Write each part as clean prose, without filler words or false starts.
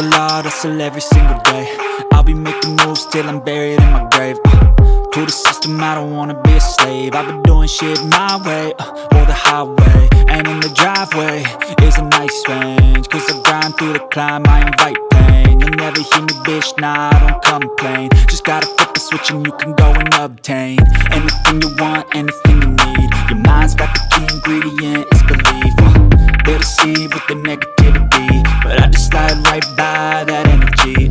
hustle every single day. I'll be making moves till I'm buried in my grave. To the system, I don't wanna be a slave. I've been doing shit my way, or the highway. And in the driveway is a nice range, cause I grind through the climb, I invite pain. You'll never hear me, bitch, nah, I don't complain. Just gotta flip the switch and you can go and obtain anything you want, anything you need. Your mind's got the key ingredient, it's belief. They deceive with the negativity, but I just slide right by that energy.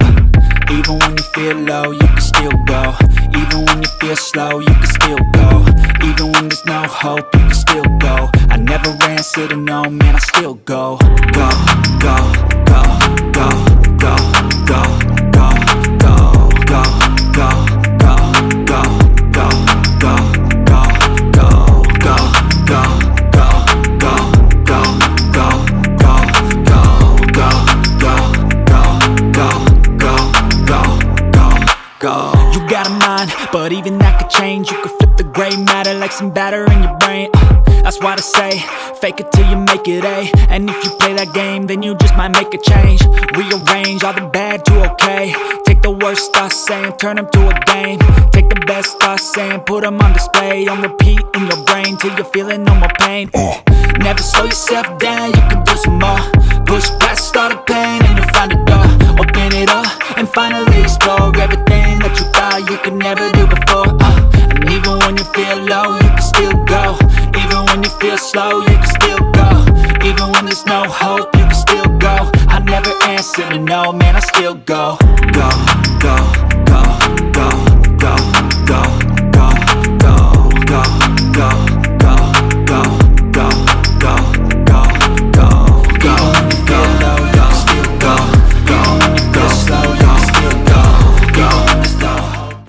Even when you feel low, you can still go. Even when you feel slow, you can still go. Even when there's no hope, you can still go. I never answer to no, man, I still go. Go, go, go, go, go, go, go, go, go, go, go, go, go, go, go, go, go, go, go, go. You got a mind, but even that could change. You could flip the gray matter like some batter in your brain. That's why they say, fake it till you make it A. And if you play that game, then you just might make a change. Rearrange all the bad to okay. Take the worst thoughts saying, turn them to a game. Take the best thoughts saying, put them on display. On repeat in your brain till you're feeling no more pain. Never slow yourself down, you can do some more. Push past all the pain and you'll find a door. Open it up and finally explore everything that you thought you could never do before. And even when you feel low, you can still go. Even when you feel slow, you can still go. Even when there's no hope, you can still go. I never answer to no, man, I still go. Go, go, go, go, go, go, go, go, go, go.